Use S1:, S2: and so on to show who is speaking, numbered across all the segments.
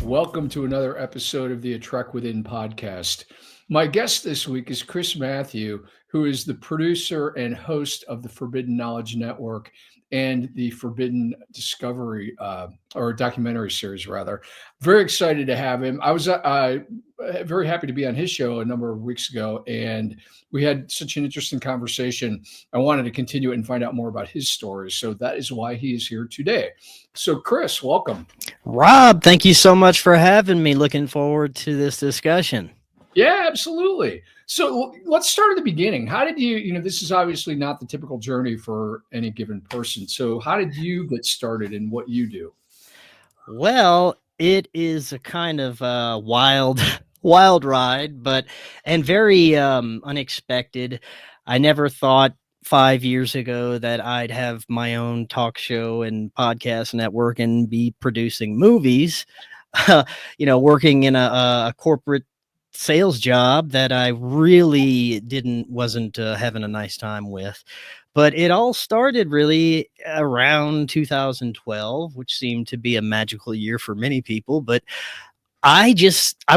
S1: Welcome to another episode of the A Trek Within podcast. My guest this week is Chris Mathieu, who is the producer and host of the Forbidden Knowledge Network and the Forbidden Discovery or documentary series, rather. Very excited to have him. I was very happy to be on his show a number of weeks ago, and we had such an interesting conversation. I wanted to continue it and find out more about his story. So that is why he is here today. So, Chris, welcome.
S2: Rob, thank you so much for having me. Looking forward to this discussion.
S1: Yeah, absolutely. So let's start at the beginning. How did you, this is obviously not the typical journey for any given person. So how did you get started in what you do?
S2: Well, it is a kind of wild ride, and very unexpected. I never thought 5 years ago that I'd have my own talk show and podcast network and be producing movies. Working in a corporate sales job that I really wasn't having a nice time with. But it all started really around 2012, which seemed to be a magical year for many people. But I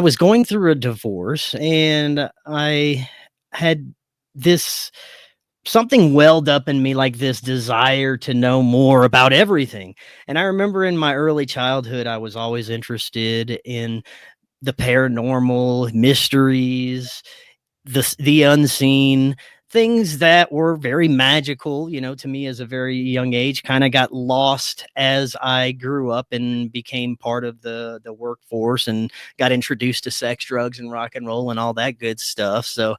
S2: was going through a divorce, and I had this something welled up in me, like this desire to know more about everything. And I remember in my early childhood, I was always interested in the paranormal, mysteries, the unseen, things that were very magical, to me as a very young age. Kind of got lost as I grew up and became part of the workforce and got introduced to sex, drugs, and rock and roll and all that good stuff. So,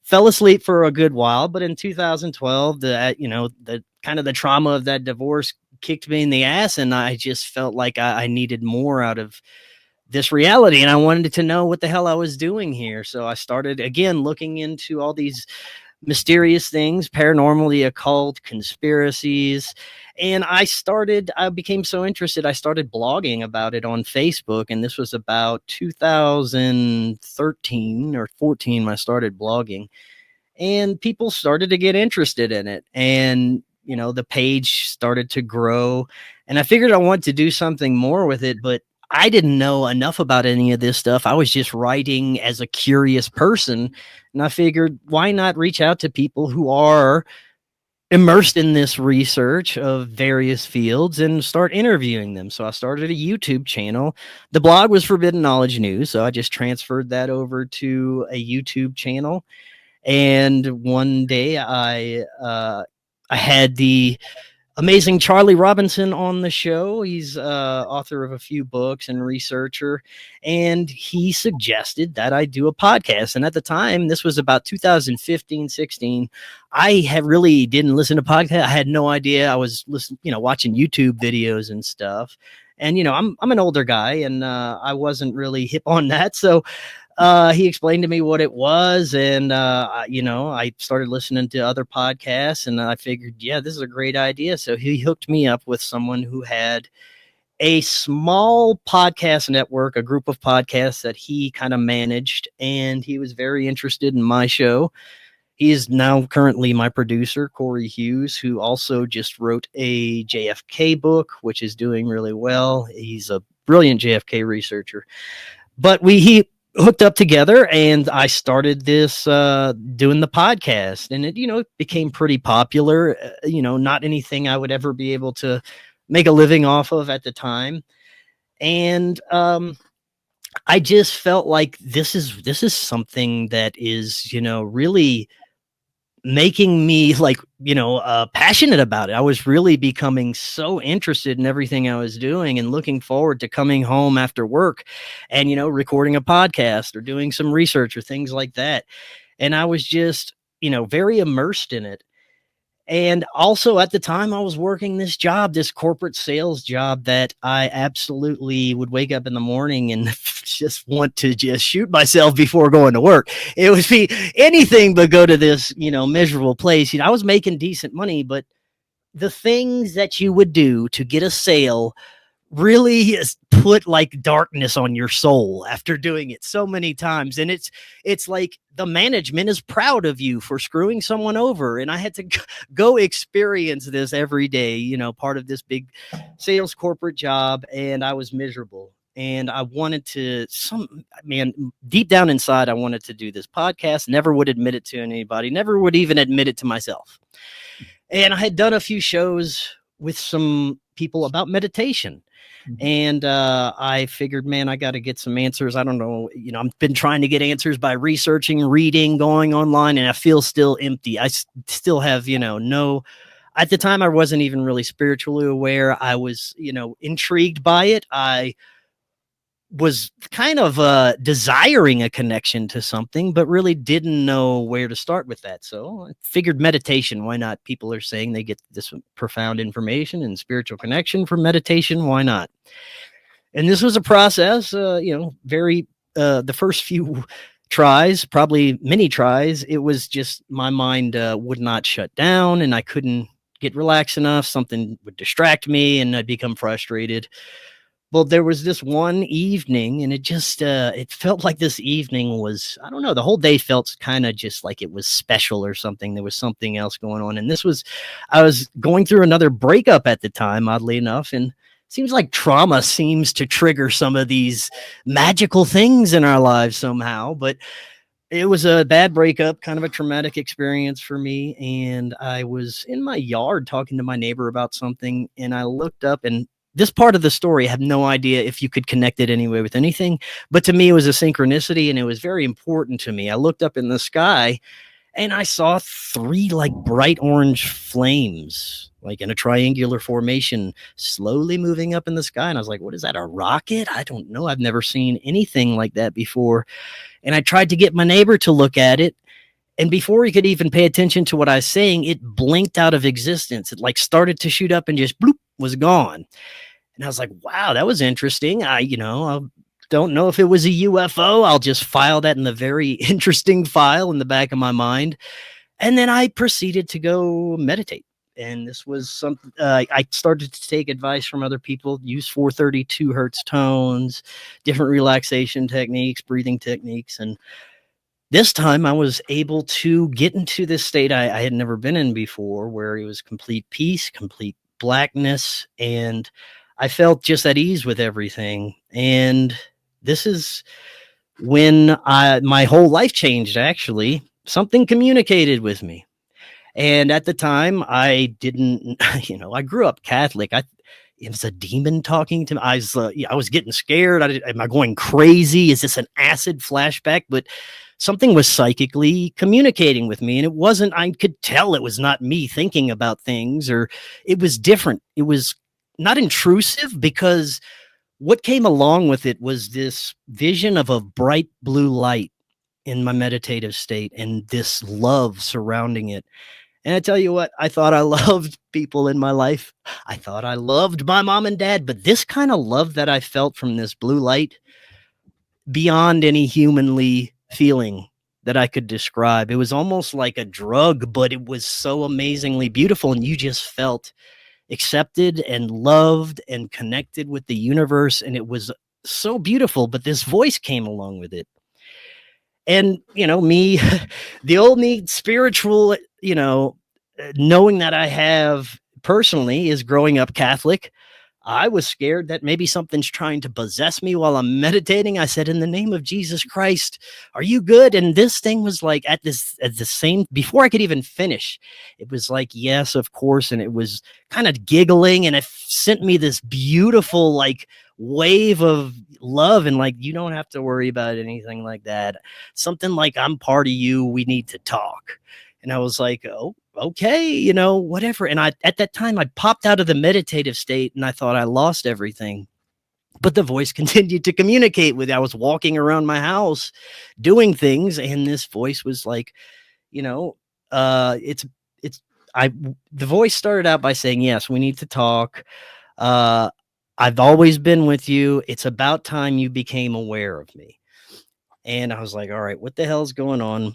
S2: fell asleep for a good while, but in 2012, the kind of the trauma of that divorce kicked me in the ass, and I just felt like I needed more out of this reality, and I wanted to know what the hell I was doing here. So I started again looking into all these mysterious things, paranormal, the occult, conspiracies, and I became so interested, I started blogging about it on Facebook, and this was about 2013 or 14 when I started blogging, and people started to get interested in it, and the page started to grow, and I figured I wanted to do something more with it, but I didn't know enough about any of this stuff. I was just writing as a curious person. And I figured, why not reach out to people who are immersed in this research of various fields and start interviewing them? So I started a YouTube channel. The blog was Forbidden Knowledge News, so I just transferred that over to a YouTube channel. And one day I had the amazing Charlie Robinson on the show. He's author of a few books and researcher, and he suggested that I do a podcast. And at the time, this was about 2015, 16. I really didn't listen to podcasts. I had no idea. I was watching YouTube videos and stuff. And I'm an older guy, and I wasn't really hip on that. So he explained to me what it was, and I started listening to other podcasts, and I figured, yeah, this is a great idea. So he hooked me up with someone who had a small podcast network, a group of podcasts that he kind of managed, and he was very interested in my show. He is now currently my producer, Corey Hughes, who also just wrote a JFK book, which is doing really well. He's a brilliant JFK researcher. But he hooked up together, and I started this doing the podcast, and it became pretty popular. Not anything I would ever be able to make a living off of at the time, and I just felt like this is something that is really making me passionate about it. I was really becoming so interested in everything I was doing and looking forward to coming home after work and recording a podcast or doing some research or things like that. And I was just very immersed in it. And also at the time I was working this corporate sales job that I absolutely would wake up in the morning and just want to just shoot myself before going to work. It would be anything but go to this, miserable place. I was making decent money, but the things that you would do to get a sale really put like darkness on your soul after doing it so many times. And it's like the management is proud of you for screwing someone over. And I had to go experience this every day, part of this big sales corporate job. And I was miserable. and I wanted to deep down inside, I wanted to do this podcast. Never would admit it to anybody, never would even admit it to myself. And I had done a few shows with some people about meditation. And I figured, man, I got to get some answers. I don't know, I've been trying to get answers by researching, reading, going online, and I feel still empty. I still have, no. At the time, I wasn't even really spiritually aware. I was, intrigued by it. I was kind of desiring a connection to something, but really didn't know where to start with that. So I figured meditation, why not? People are saying they get this profound information and spiritual connection from meditation. Why not? And this was a process, very, the first few tries, probably many tries, it was just my mind would not shut down and I couldn't get relaxed enough. Something would distract me and I'd become frustrated. Well, there was this one evening and it just, it felt like this evening was, I don't know, the whole day felt kind of just like it was special or something. There was something else going on. And I was going through another breakup at the time, oddly enough. And seems like trauma seems to trigger some of these magical things in our lives somehow. But it was a bad breakup, kind of a traumatic experience for me. And I was in my yard talking to my neighbor about something. And I looked up, and this part of the story, I have no idea if you could connect it anyway with anything. But to me, it was a synchronicity and it was very important to me. I looked up in the sky and I saw 3 like bright orange flames, like in a triangular formation, slowly moving up in the sky. And I was like, what is that, a rocket? I don't know. I've never seen anything like that before. And I tried to get my neighbor to look at it. And before he could even pay attention to what I was saying, it blinked out of existence. It like started to shoot up and just bloop, was gone. And I was like, wow, that was interesting. I don't know if it was a UFO. I'll just file that in the very interesting file in the back of my mind. And then I proceeded to go meditate. And this was something I started to take advice from other people, use 432 hertz tones, different relaxation techniques, breathing techniques. And this time I was able to get into this state I had never been in before, where it was complete peace, complete blackness. And I felt just at ease with everything. And this is when my whole life changed, actually. Something communicated with me. And at the time, I didn't, I grew up Catholic. It was a demon talking to me. I was getting scared. Am I going crazy? Is this an acid flashback? But something was psychically communicating with me. And it wasn't, I could tell it was not me thinking about things, or it was different. It was not intrusive, because what came along with it was this vision of a bright blue light in my meditative state and this love surrounding it. And I tell you what, I thought I loved people in my life. I thought I loved my mom and dad, but this kind of love that I felt from this blue light, beyond any humanly feeling that I could describe. It was almost like a drug, but it was so amazingly beautiful. And you just felt accepted and loved and connected with the universe. And it was so beautiful, but this voice came along with it. And, me, the old me, spiritual, knowing that I have personally is growing up Catholic. I was scared that maybe something's trying to possess me while I'm meditating. I said, in the name of Jesus Christ, are you good? And this thing was like at the same, before I could even finish, it was like, yes, of course. And it was kind of giggling, and it sent me this beautiful, like, wave of love. And like, you don't have to worry about anything like that. Something like, I'm part of you. We need to talk. And I was like, oh, okay, whatever. And at that time, I popped out of the meditative state and I thought I lost everything. But the voice continued to communicate with me. I was walking around my house doing things, and this voice was like, the voice started out by saying, yes, we need to talk. I've always been with you. It's about time you became aware of me. And I was like, all right, what the hell's going on?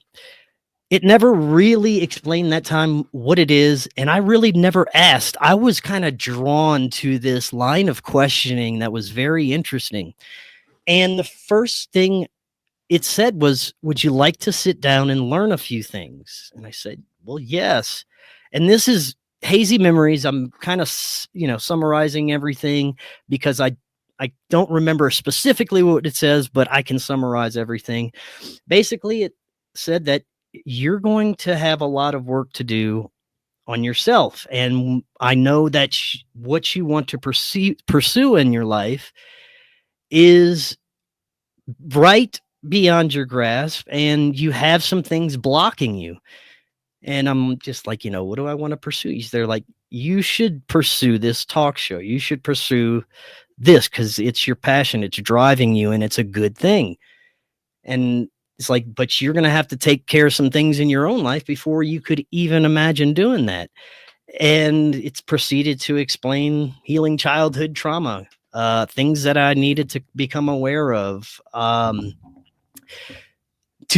S2: It never really explained that time what it is, and I really never asked. I was kind of drawn to this line of questioning that was very interesting. And the first thing it said was, would you like to sit down and learn a few things? And I said, well, yes. And this is hazy memories. I'm kind of, summarizing everything, because I don't remember specifically what it says, but I can summarize everything. Basically, it said that you're going to have a lot of work to do on yourself. And I know that what you want to pursue in your life is right beyond your grasp, and you have some things blocking you. And I'm just like, what do I want to pursue? They're like, you should pursue this talk show. You should pursue this because it's your passion. It's driving you, and it's a good thing. And it's like, but you're going to have to take care of some things in your own life before you could even imagine doing that. And it's proceeded to explain healing childhood trauma, things that I needed to become aware of, to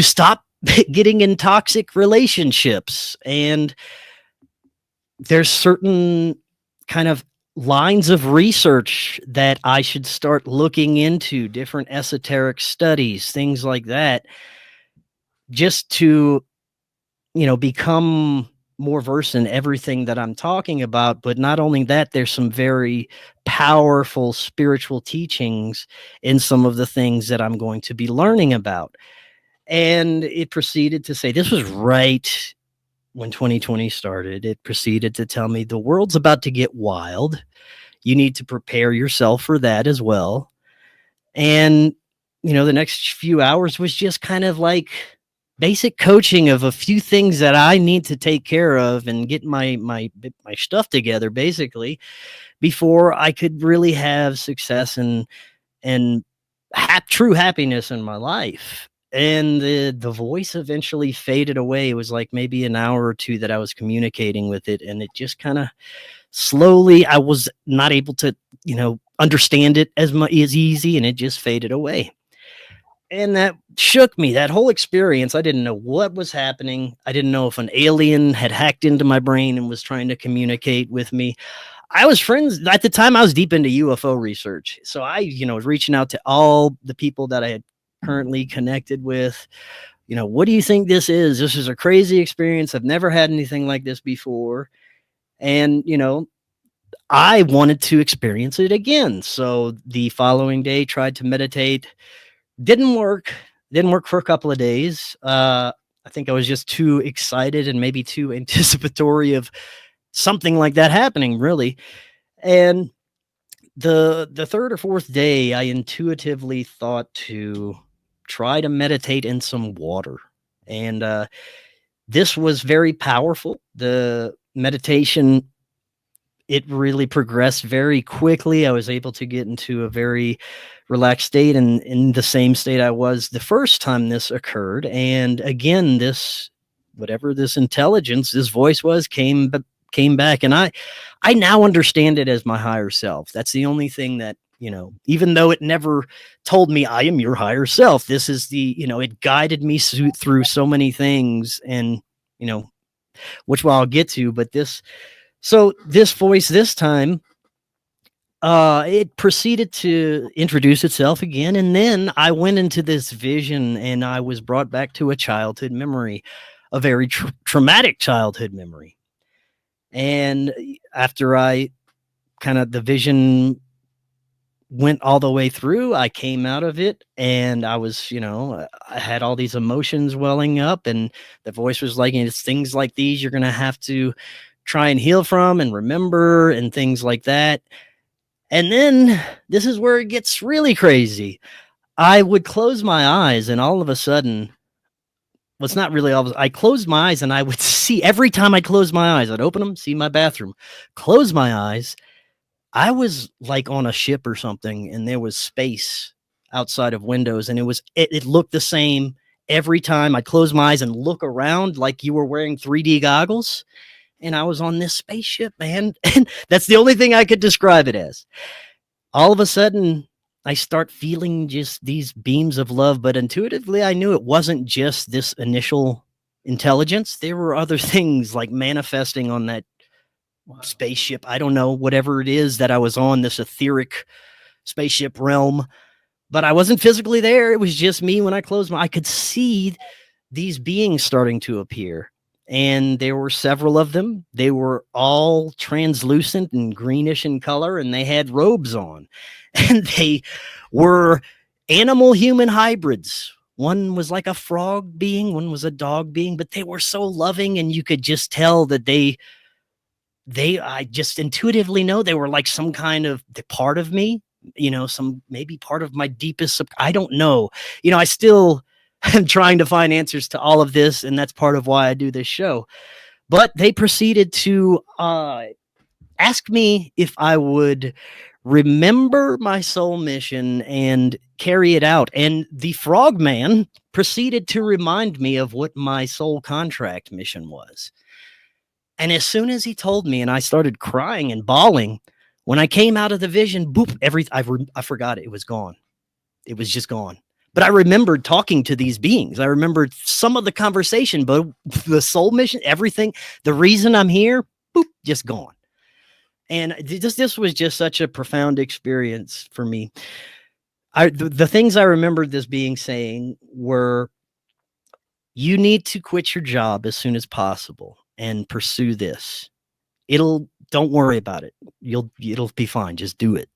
S2: stop getting in toxic relationships. And there's certain kind of lines of research that I should start looking into, different esoteric studies, things like that, just to, become more versed in everything that I'm talking about. But not only that, there's some very powerful spiritual teachings in some of the things that I'm going to be learning about. And it proceeded to say, this was right when 2020 started. It proceeded to tell me the world's about to get wild. You need to prepare yourself for that as well. And, the next few hours was just kind of like basic coaching of a few things that I need to take care of and get my stuff together, basically, before I could really have success and true happiness in my life. And the voice eventually faded away. It was like maybe an hour or two that I was communicating with it, and it just kind of slowly, I was not able to, understand it as easy, and it just faded away. And that shook me. That whole experience, I didn't know what was happening. I didn't know if an alien had hacked into my brain and was trying to communicate with me. I was friends at the time. I was deep into UFO research. So I, was reaching out to all the people that I had currently connected with. What do you think this is? This is a crazy experience. I've never had anything like this before. And, I wanted to experience it again. So the following day, tried to meditate. Didn't work for a couple of days. I think I was just too excited and maybe too anticipatory of something like that happening, really. And the third or fourth day, I intuitively thought to try to meditate in some water. And this was very powerful. The meditation, it really progressed very quickly. I was able to get into a very relaxed state, and in the same state I was the first time this occurred. And again, whatever this intelligence, this voice was, came back. And I now understand it as my higher self. That's the only thing that, even though it never told me I am your higher self, this is it guided me through so many things, and, which I'll get to, but this voice this time, it proceeded to introduce itself again. And then I went into this vision, and I was brought back to a childhood memory, a very traumatic childhood memory. And after the vision went all the way through, I came out of it, and I was, I had all these emotions welling up, and the voice was like, it's things like these you're going to have to try and heal from and remember, and things like that. And then this is where it gets really crazy. I would close my eyes, and all of a sudden, well, it's not really all. I closed my eyes, and I would see, every time I closed my eyes, I'd open them, see my bathroom, close my eyes. I was like on a ship or something, and there was space outside of windows, and it looked the same every time I closed my eyes and look around, like you were wearing 3D goggles. And I was on this spaceship, man. And that's the only thing I could describe it as. All of a sudden, I start feeling just these beams of love, but intuitively, I knew it wasn't just this initial intelligence. There were other things like manifesting on that spaceship. I don't know, whatever it is that I was on, this etheric spaceship realm, but I wasn't physically there. It was just me. When I closed my eyes, I could see these beings starting to appear. And there were several of them. They were all translucent and greenish in color, and they had robes on. and they were animal human hybrids. One was like a frog being, one was a dog being, but they were so loving, and you could just tell that I just intuitively know they were like some kind of part of me, some maybe part of my deepest, I don't know. I still am trying to find answers to all of this, and that's part of why I do this show. But they proceeded to ask me if I would remember my soul mission and carry it out. And the frogman proceeded to remind me of what my soul contract mission was. And as soon as he told me, and I started crying and bawling, when I came out of the vision, boop, I forgot it. It was gone. It was just gone. But I remembered talking to these beings. I remembered some of the conversation, but the soul mission, everything, the reason I'm here, boop, just gone. And this was just such a profound experience for me. The things I remembered this being saying were, you need to quit your job as soon as possible and pursue this. Don't worry about it. It'll be fine. Just do it.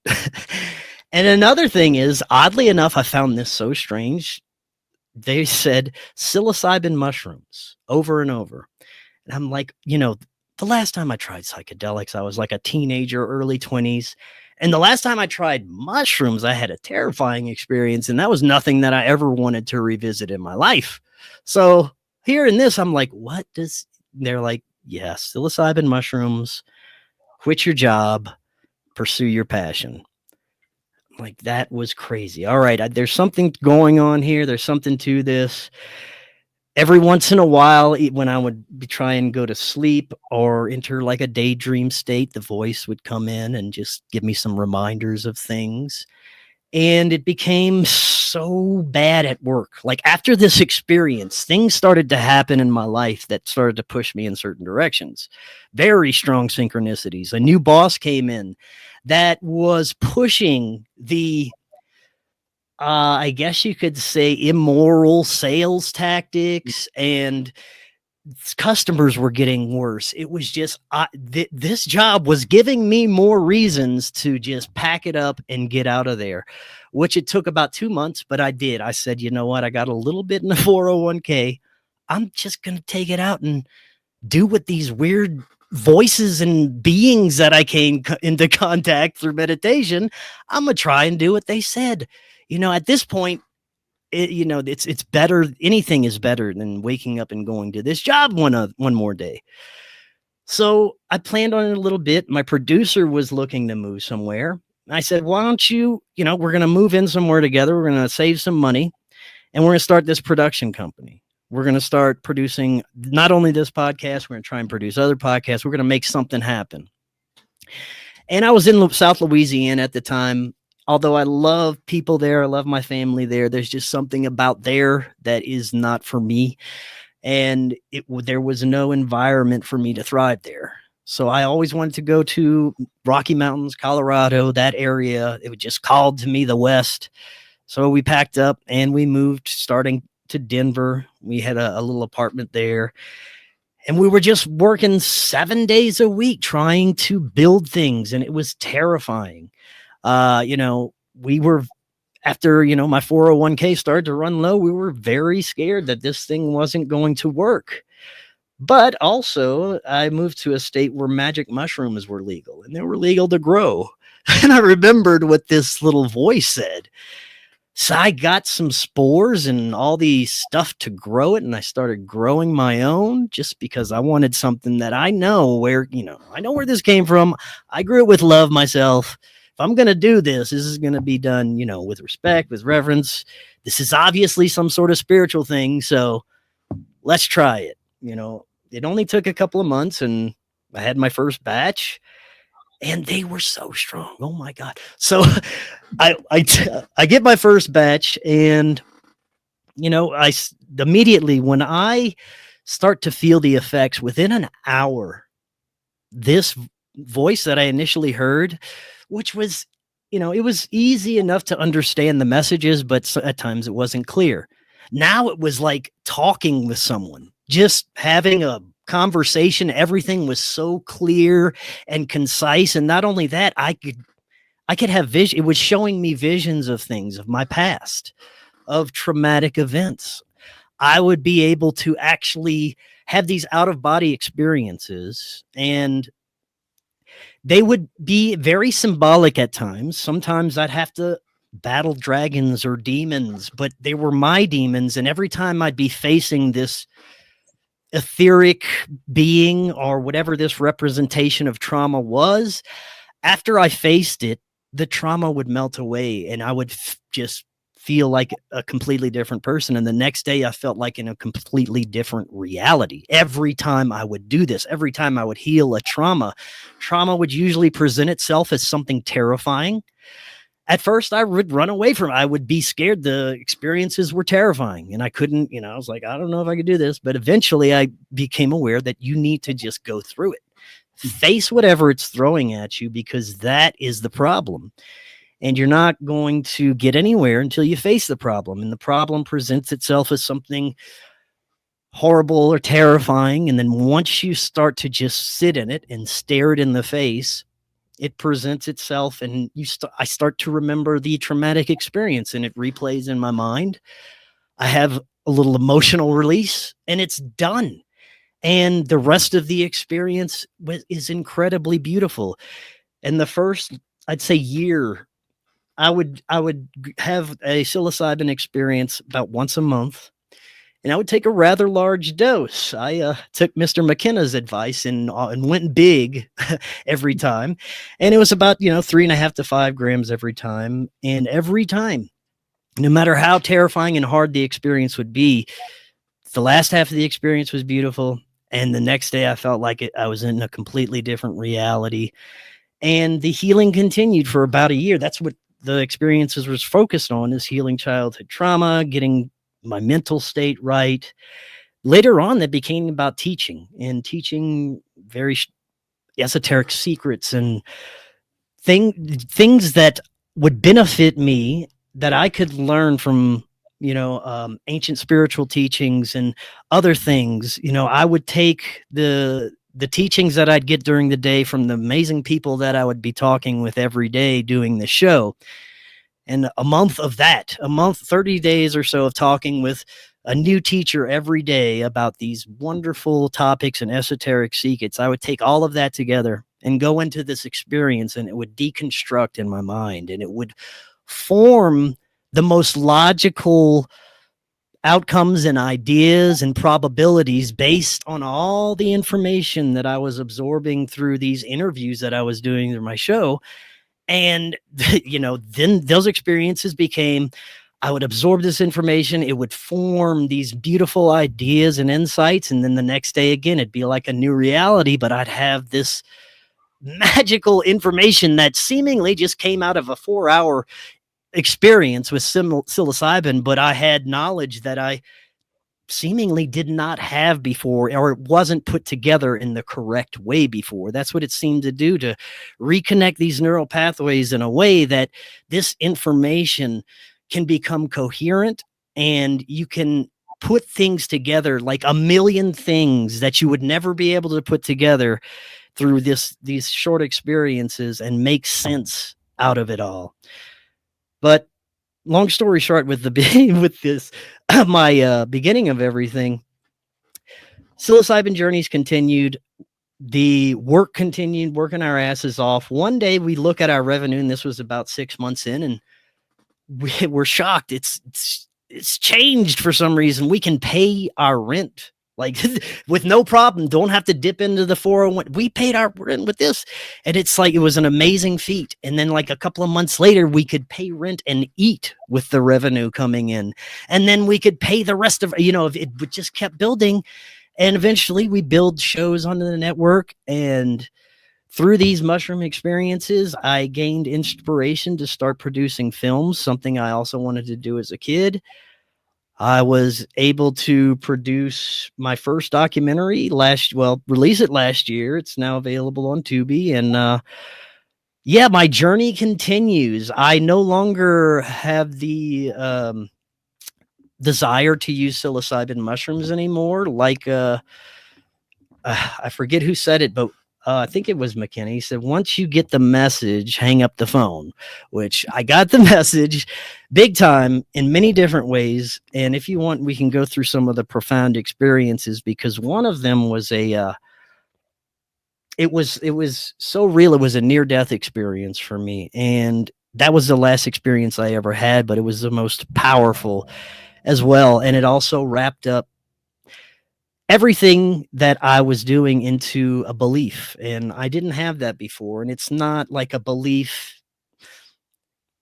S2: And another thing is, oddly enough, I found this so strange. They said psilocybin mushrooms over and over. And I'm like, the last time I tried psychedelics, I was like a teenager, early 20s. And the last time I tried mushrooms, I had a terrifying experience. And that was nothing that I ever wanted to revisit in my life. So hearing this, I'm like, they're like, yes, psilocybin mushrooms, quit your job, pursue your passion. Like, that was crazy. All right, there's something going on here. There's something to this. Every once in a while, when I would try and go to sleep or enter like a daydream state, the voice would come in and just give me some reminders of things. And it became so bad at work. Like, after this experience, things started to happen in my life that started to push me in certain directions. Very strong synchronicities. A new boss came in that was pushing the I guess you could say immoral sales tactics, and customers were getting worse. It was just this job was giving me more reasons to just pack it up and get out of there, which it took about 2 months, but I did. I said, you know what? I got a little bit in the 401k. I'm just going to take it out and do what these weird voices and beings that I came into contact through meditation, I'm going to try and do what they said. At this point, it's better. Anything is better than waking up and going to this job one more day. So I planned on it a little bit. My producer was looking to move somewhere. I said, why don't you, we're going to move in somewhere together. We're going to save some money, and we're going to start this production company. We're going to start producing not only this podcast, we're going to try and produce other podcasts. We're going to make something happen. And I was in South Louisiana at the time. Although I love people there, I love my family there, there's just something about there that is not for me. And there was no environment for me to thrive there. So I always wanted to go to Rocky Mountains, Colorado, that area. It was just called to me the West. So we packed up and we moved, starting to Denver. We had a little apartment there. And we were just working 7 days a week trying to build things. And it was terrifying. We were, after, my 401k started to run low, we were very scared that this thing wasn't going to work. But also, I moved to a state where magic mushrooms were legal, and they were legal to grow. And I remembered what this little voice said. So I got some spores and all the stuff to grow it, and I started growing my own just because I wanted something that I know where this came from. I grew it with love myself. If I'm going to do this is going to be done, with respect, with reverence. This is obviously some sort of spiritual thing. So let's try it. It only took a couple of months, and I had my first batch, and they were so strong. Oh my God. So I get my first batch, and, I immediately, when I start to feel the effects within an hour, this voice that I initially heard, which was, it was easy enough to understand the messages, but at times it wasn't clear. Now it was like talking with someone, just having a conversation. Everything was so clear and concise. And not only that, I I could have vision. It was showing me visions of things of my past, of traumatic events. I would be able to actually have these out of body experiences, and they would be very symbolic at times. Sometimes I'd have to battle dragons or demons, but they were my demons. And every time I'd be facing this etheric being or whatever this representation of trauma was, after I faced it, the trauma would melt away and I would just feel like a completely different person. And the next day I felt like in a completely different reality. Every time I would do this, every time I would heal a trauma would usually present itself as something terrifying. At first I would run away from it. I would be scared. The experiences were terrifying and I couldn't, I was like, I don't know if I could do this, but eventually I became aware that you need to just go through it. Face whatever it's throwing at you, because that is the problem. And you're not going to get anywhere until you face the problem. And the problem presents itself as something horrible or terrifying. And then once you start to just sit in it and stare it in the face, it presents itself, and I start to remember the traumatic experience, and it replays in my mind. I have a little emotional release, and it's done. And the rest of the experience is incredibly beautiful. And the first, I'd say, year, I would have a psilocybin experience about once a month, and I would take a rather large dose. I took Mr. McKenna's advice and went big every time. And it was about, 3.5 to 5 grams every time. And every time, no matter how terrifying and hard the experience would be, the last half of the experience was beautiful. And the next day I felt like I was in a completely different reality. And the healing continued for about a year. That's what the experiences was focused on, is healing childhood trauma, getting my mental state right. Later on, that became about teaching very esoteric secrets and things that would benefit me, that I could learn from, ancient spiritual teachings and other things. I would take the teachings that I'd get during the day from the amazing people that I would be talking with every day doing the show. And a month, 30 days or so of talking with a new teacher every day about these wonderful topics and esoteric secrets. I would take all of that together and go into this experience, and it would deconstruct in my mind, and it would form the most logical outcomes and ideas and probabilities based on all the information that I was absorbing through these interviews that I was doing through my show. And, then those experiences became, I would absorb this information. It would form these beautiful ideas and insights. And then the next day, again, it'd be like a new reality, but I'd have this magical information that seemingly just came out of a 4-hour experience with psilocybin, but I had knowledge that I seemingly did not have before, or it wasn't put together in the correct way before. That's what it seemed to do, to reconnect these neural pathways in a way that this information can become coherent, and you can put things together, like a million things that you would never be able to put together through these short experiences, and make sense out of it all. But long story short, with this my beginning of everything, psilocybin journeys continued. The work continued, working our asses off. One day we look at our revenue, and this was about 6 months in, and we're shocked. It's changed for some reason. We can pay our rent like with no problem. Don't have to dip into the 401. We paid our rent with this. And it's like, it was an amazing feat. And then like a couple of months later, we could pay rent and eat with the revenue coming in. And then we could pay the rest of, it just kept building. And eventually we build shows on the network. And through these mushroom experiences, I gained inspiration to start producing films, something I also wanted to do as a kid. I was able to produce my first documentary release it last year. It's now available on Tubi. And my journey continues. I no longer have the desire to use psilocybin mushrooms anymore. Like, I forget who said it, but I think it was McKenna. He said, once you get the message, hang up the phone, which I got the message big time in many different ways. And if you want, we can go through some of the profound experiences, because one of them was it was so real. It was a near death experience for me. And that was the last experience I ever had, but it was the most powerful as well. And it also wrapped up everything that I was doing into a belief. And I didn't have that before. And it's not like a belief.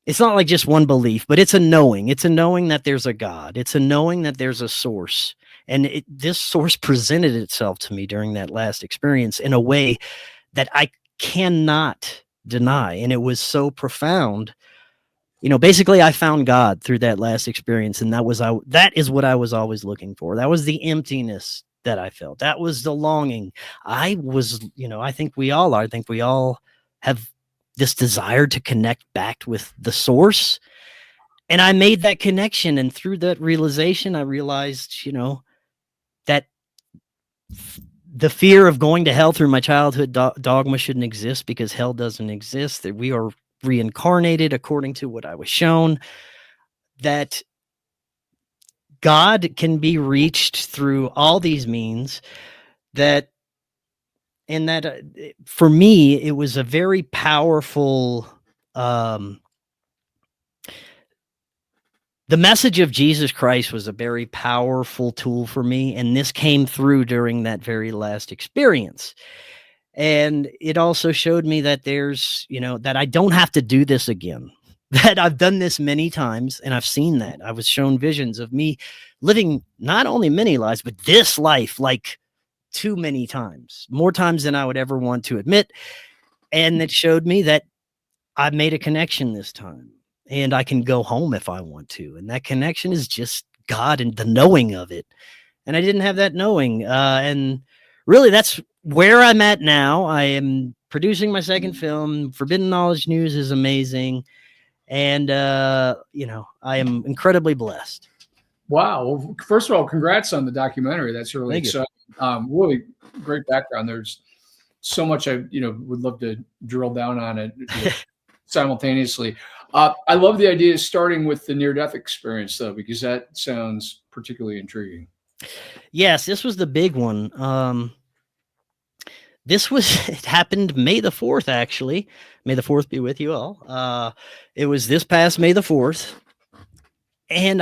S2: It's not like just one belief, but it's a knowing. It's a knowing that there's a God. It's a knowing that there's a source. And this source presented itself to me during that last experience in a way that I cannot deny. And it was so profound. Basically I found God through that last experience. And that is what I was always looking for. That was the emptiness that I felt. That was the longing. I think we all are. I think we all have this desire to connect back with the source. And I made that connection. And through that realization, I realized, that the fear of going to hell through my childhood dogma shouldn't exist, because hell doesn't exist, that we are reincarnated according to what I was shown, that God can be reached through all these means, for me, it was a very powerful, the message of Jesus Christ was a very powerful tool for me. And this came through during that very last experience. And it also showed me that that I don't have to do this again, that I've done this many times. And I've seen that. I was shown visions of me living not only many lives, but this life, like too many times, more times than I would ever want to admit. And it showed me that I made a connection this time, and I can go home if I want to. And that connection is just God and the knowing of it. And I didn't have that knowing. And really, that's where I'm at now. I am producing my second film. Forbidden Knowledge News is amazing. And, I am incredibly blessed.
S1: Wow. Well, first of all, congrats on the documentary. That's really
S2: Thank you.
S1: exciting. Really great background. There's so much I would love to drill down on it simultaneously. I love the idea of starting with the near-death experience, though, because that sounds particularly intriguing.
S2: Yes, this was the big one. It happened May the 4th, actually. May the 4th be with you all. It was this past May the 4th. And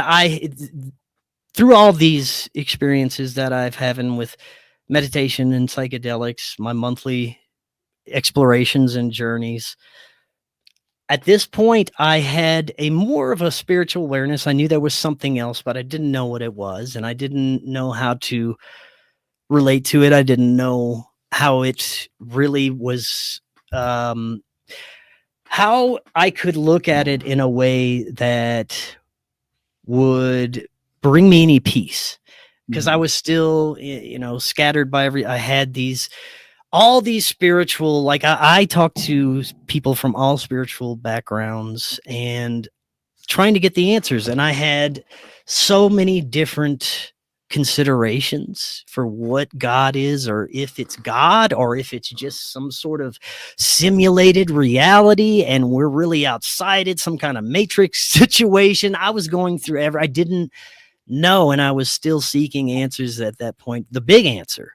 S2: through all these experiences that I've having with meditation and psychedelics, my monthly explorations and journeys, at this point, I had more of a spiritual awareness. I knew there was something else, but I didn't know what it was. And I didn't know how to relate to it. I didn't know how it really was, how I could look at it in a way that would bring me any peace, because I was still, scattered by I had all these spiritual, like I talked to people from all spiritual backgrounds and trying to get the answers. And I had so many different considerations for what God is, or if it's God, or if it's just some sort of simulated reality and we're really outside it, some kind of matrix situation. I was going through I didn't know, and I was still seeking answers at that point, the big answer.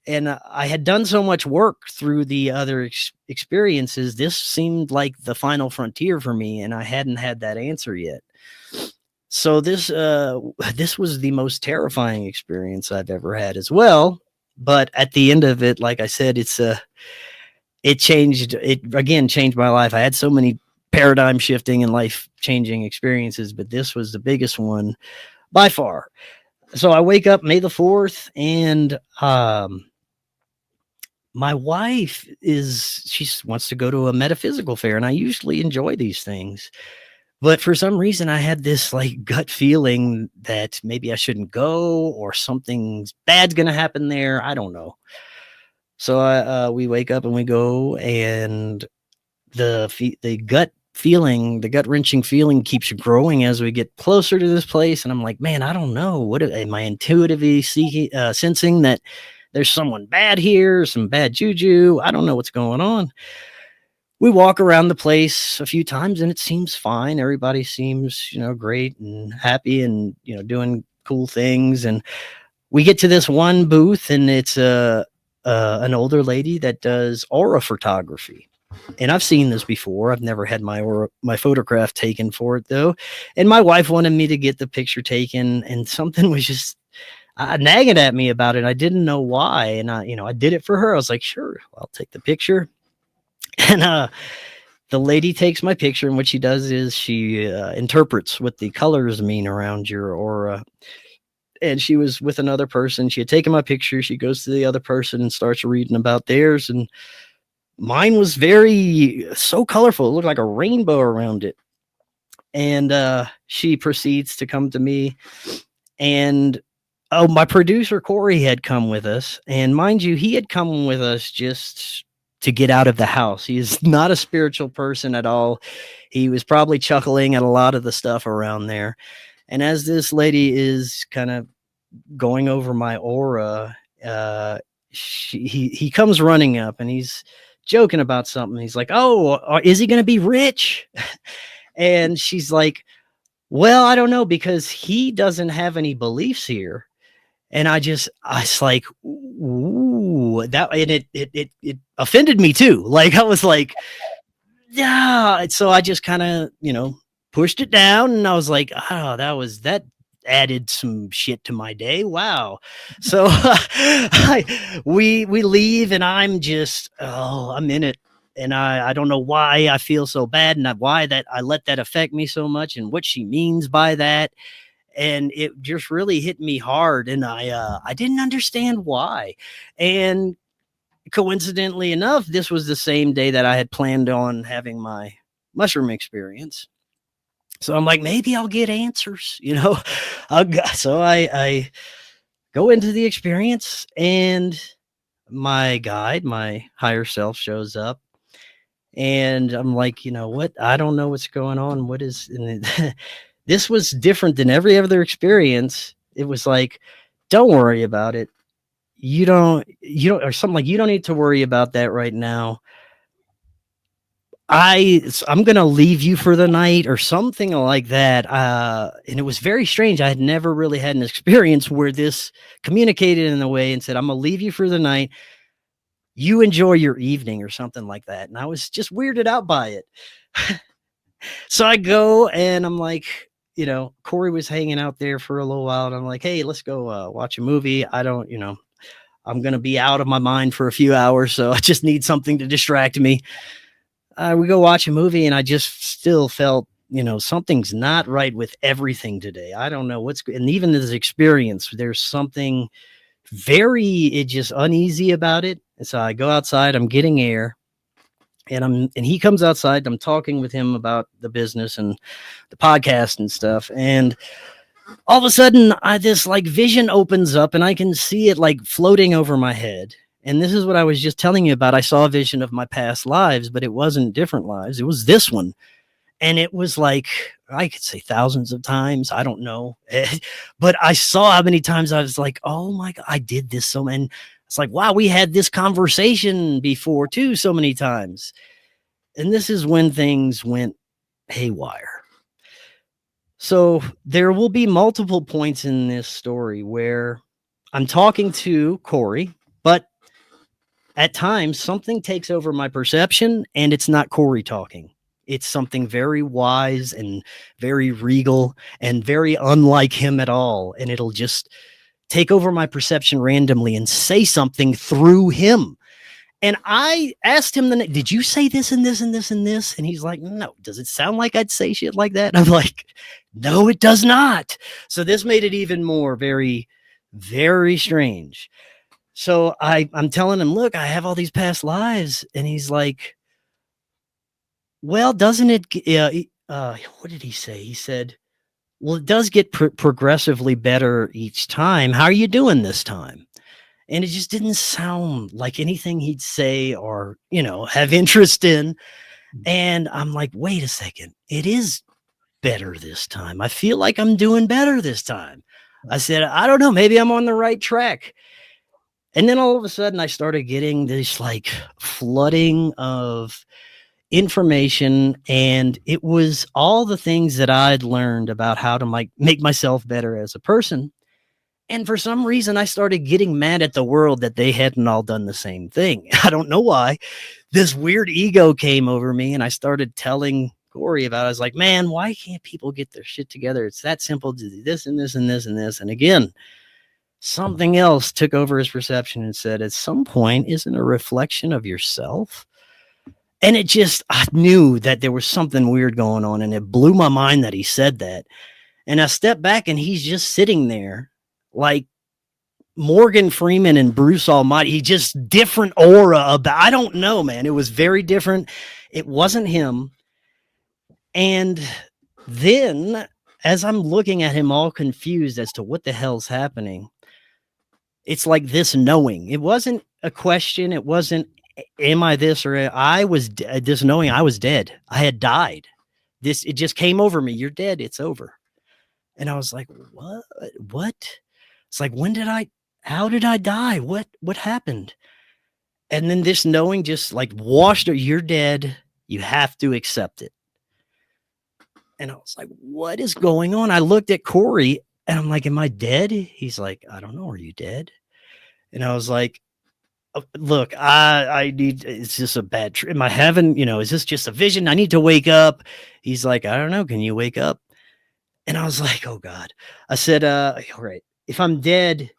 S2: And I had done so much work through the other experiences. This seemed like the final frontier for me, and I hadn't had that answer yet. So this was the most terrifying experience I've ever had as well. But at the end of it, like I said, it changed my life. I had so many paradigm shifting and life changing experiences, but this was the biggest one by far. So I wake up May the 4th, and my wife she wants to go to a metaphysical fair, and I usually enjoy these things. But for some reason, I had this like gut feeling that maybe I shouldn't go, or something bad's going to happen there. I don't know. So we wake up and we go, and the gut feeling, the gut wrenching feeling keeps growing as we get closer to this place. And I'm like, man, I don't know. What am I intuitively sensing that there's someone bad here, some bad juju. I don't know what's going on. We walk around the place a few times and it seems fine. Everybody seems, great and happy and, doing cool things. And we get to this one booth and it's an older lady that does aura photography. And I've seen this before. I've never had my photograph taken for it though. And my wife wanted me to get the picture taken, and something was just nagging at me about it. I didn't know why. And I did it for her. I was like, sure, I'll take the picture. And the lady takes my picture, and what she does is she interprets what the colors mean around your aura. And she was with another person. She had taken my picture. She goes to the other person and starts reading about theirs. And mine was so colorful. It looked like a rainbow around it. And she proceeds to come to me. And my producer, Corey, had come with us. And mind you, he had come with us just to get out of the house. He is not a spiritual person at all. He was probably chuckling at a lot of the stuff around there. And as this lady is kind of going over my aura, he comes running up and he's joking about something. He's like, oh, is he going to be rich? And she's like, well, I don't know, because he doesn't have any beliefs here. And I was like, ooh, and it offended me too. Like, I was like, yeah. So I just kind of, pushed it down, and I was like, oh, that added some shit to my day. Wow. So we leave, and I'm just, I'm in it. And I don't know why I feel so bad, and why that I let that affect me so much, and what she means by that. And it just really hit me hard, and I didn't understand why. And coincidentally enough, this was the same day that I had planned on having my mushroom experience. So I'm like, maybe I'll get answers, So I go into the experience, and my guide, my higher self, shows up. And I'm like, what? I don't know what's going on. What is... This was different than every other experience. It was like, don't worry about it. You don't, or something like, you don't need to worry about that right now. I'm going to leave you for the night, or something like that. And it was very strange. I had never really had an experience where this communicated in a way and said, I'm going to leave you for the night. You enjoy your evening, or something like that. And I was just weirded out by it. So I go, and I'm like, Corey was hanging out there for a little while, and I'm like, hey, let's go watch a movie. I'm going to be out of my mind for a few hours, so I just need something to distract me. We go watch a movie, and I just still felt, something's not right with everything today. I don't know and even this experience, there's something just uneasy about it. And so I go outside, I'm getting air. And he comes outside. I'm talking with him about the business and the podcast and stuff. And all of a sudden, this like vision opens up, and I can see it like floating over my head. And this is what I was just telling you about. I saw a vision of my past lives, but it wasn't different lives. It was this one. And it was like, I could say thousands of times. I don't know. But I saw how many times I was like, oh my God, I did this so many. It's like, wow, we had this conversation before too, so many times. And this is when things went haywire. So there will be multiple points in this story where I'm talking to Corey, but at times something takes over my perception, and it's not Corey talking. It's something very wise and very regal and very unlike him at all. And it'll just take over my perception randomly and say something through him. And I asked him, did you say this and this and this and this? And he's like, no. Does it sound like I'd say shit like that? And I'm like, no, it does not. So this made it even more very, very strange. So I'm telling him, look, I have all these past lives. And he's like, well, doesn't it, what did he say? He said, well, it does get progressively better each time. How are you doing this time? And it just didn't sound like anything he'd say or, have interest in. And I'm like, wait a second. It is better this time. I feel like I'm doing better this time. I said, I don't know. Maybe I'm on the right track. And then all of a sudden I started getting this like flooding of information, and it was all the things that I'd learned about how to make myself better as a person. And for some reason, I started getting mad at the world that they hadn't all done the same thing. I don't know why. This weird ego came over me, and I started telling Corey about it. I was like, man, why can't people get their shit together? It's that simple to do this and this and this and this. And again, something else took over his perception and said, at some point, isn't a reflection of yourself? And it just, I knew that there was something weird going on, and it blew my mind that he said that. And I stepped back, and he's just sitting there like Morgan Freeman and Bruce Almighty. He just different aura about, I don't know, man. It was very different. It wasn't him. And then as I'm looking at him all confused as to what the hell's happening, it's like this knowing. It wasn't a question. It wasn't, am I this, or I was this knowing I was dead. I had died. It just came over me. You're dead. It's over. And I was like, what? It's like, how did I die? What happened? And then this knowing just like washed her. You're dead. You have to accept it. And I was like, what is going on? I looked at Corey and I'm like, am I dead? He's like, I don't know. Are you dead? And I was like, look, I need, it's just a bad trip. Am I having, is this just a vision? I need to wake up. He's like, I don't know. Can you wake up? And I was like, oh God. I said, all right, if I'm dead,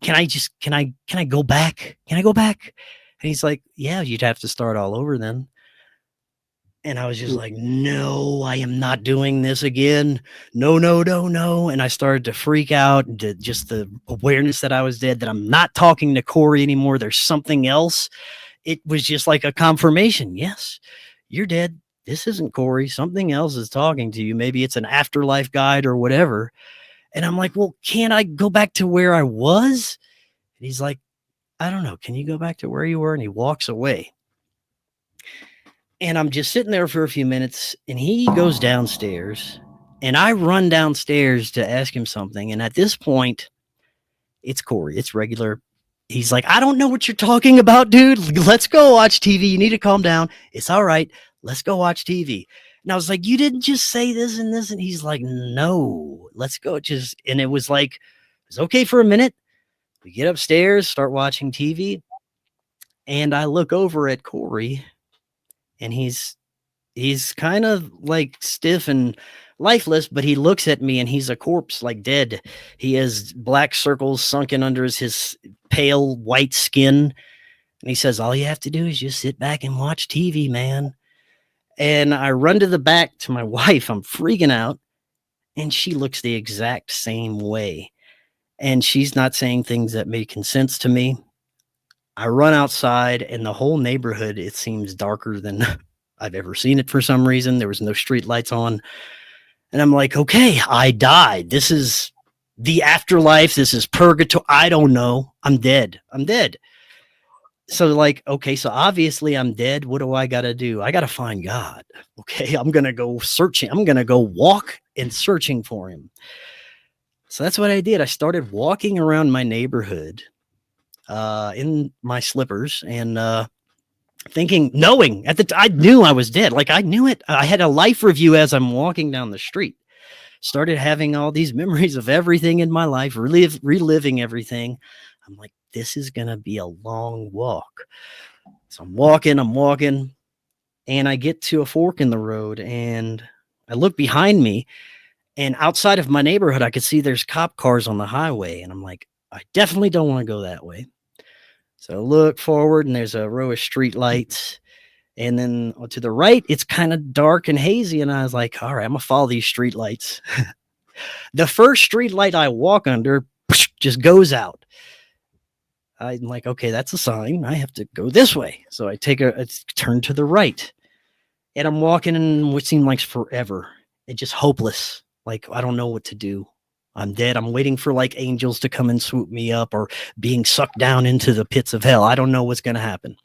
S2: can I go back? Can I go back? And he's like, yeah, you'd have to start all over then. And I was just like, no, I am not doing this again. No. And I started to freak out, just the awareness that I was dead, that I'm not talking to Corey anymore. There's something else. It was just like a confirmation. Yes, you're dead. This isn't Corey. Something else is talking to you. Maybe it's an afterlife guide or whatever. And I'm like, well, can't I go back to where I was? And he's like, I don't know. Can you go back to where you were? And he walks away. And I'm just sitting there for a few minutes, and he goes downstairs, and I run downstairs to ask him something. And at this point, it's Corey. It's regular. He's like, I don't know what you're talking about, dude. Let's go watch TV. You need to calm down. It's all right. Let's go watch TV. And I was like, you didn't just say this and this. And he's like, no, let's go. And it was like, it's okay for a minute. We get upstairs, start watching TV. And I look over at Corey, and he's kind of like stiff and lifeless, but he looks at me and he's a corpse, like dead. He has black circles sunken under his pale white skin. And he says, all you have to do is just sit back and watch TV, man. And I run to the back to my wife. I'm freaking out. And she looks the exact same way. And she's not saying things that make sense to me. I run outside, and the whole neighborhood, it seems darker than I've ever seen it for some reason. There was no street lights on. And I'm like, okay, I died. This is the afterlife. This is purgatory. I don't know. I'm dead. So like, okay, so obviously I'm dead. What do I got to do? I got to find God. Okay, I'm going to go searching. I'm going to go walk and searching for him. So that's what I did. I started walking around my neighborhood in my slippers and thinking, knowing I knew I was dead. Like I knew it. I had a life review as I'm walking down the street. Started having all these memories of everything in my life, reliving everything. I'm like, this is going to be a long walk. So I'm walking, and I get to a fork in the road, and I look behind me, and outside of my neighborhood, I could see there's cop cars on the highway. And I'm like, I definitely don't want to go that way. So I look forward, and there's a row of street lights. And then to the right, it's kind of dark and hazy. And I was like, all right, I'm going to follow these street lights. The first street light I walk under just goes out. I'm like, okay, that's a sign. I have to go this way. So I take a turn to the right. And I'm walking in what seemed like forever. And just hopeless. Like, I don't know what to do. I'm dead. I'm waiting for like angels to come and swoop me up, or being sucked down into the pits of hell. I don't know what's going to happen.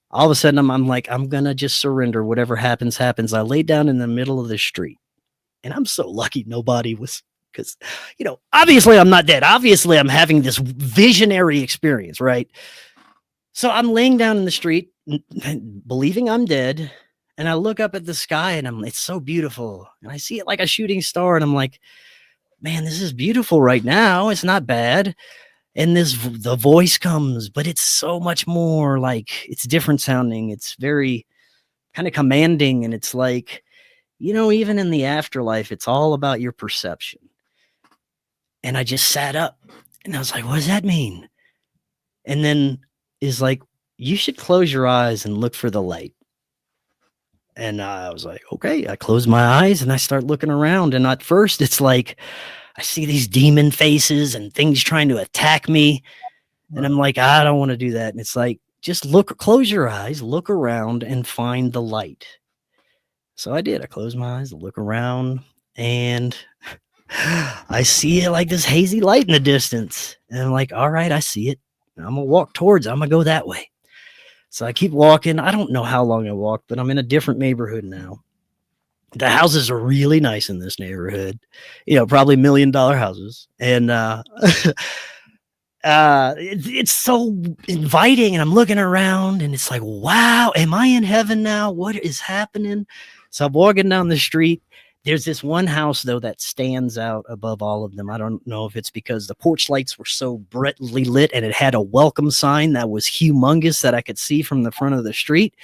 S2: All of a sudden, I'm like, I'm going to just surrender. Whatever happens, happens. I lay down in the middle of the street, and I'm so lucky nobody was because, obviously I'm not dead. Obviously I'm having this visionary experience, right? So I'm laying down in the street, believing I'm dead. And I look up at the sky and it's so beautiful. And I see it like a shooting star. And I'm like, man, this is beautiful right now. It's not bad. And the voice comes, but it's so much more like, it's different sounding. It's very kind of commanding. And it's like, even in the afterlife, it's all about your perception. And I just sat up and I was like, what does that mean? And then is like, you should close your eyes and look for the light. And I was like, okay. I close my eyes and I start looking around. And at first it's like, I see these demon faces and things trying to attack me. And I'm like, I don't want to do that. And it's like, just close your eyes, look around and find the light. So I did. I closed my eyes, look around, and I see like this hazy light in the distance. And I'm like, all right, I see it. I'm going to walk towards it. I'm going to go that way. So I keep walking. I don't know how long I walked, but I'm in a different neighborhood now. The houses are really nice in this neighborhood, probably $1 million houses. And it's so inviting. And I'm looking around and it's like, wow, am I in heaven now? What is happening? So I'm walking down the street. There's this one house, though, that stands out above all of them. I don't know if it's because the porch lights were so brightly lit and it had a welcome sign that was humongous that I could see from the front of the street.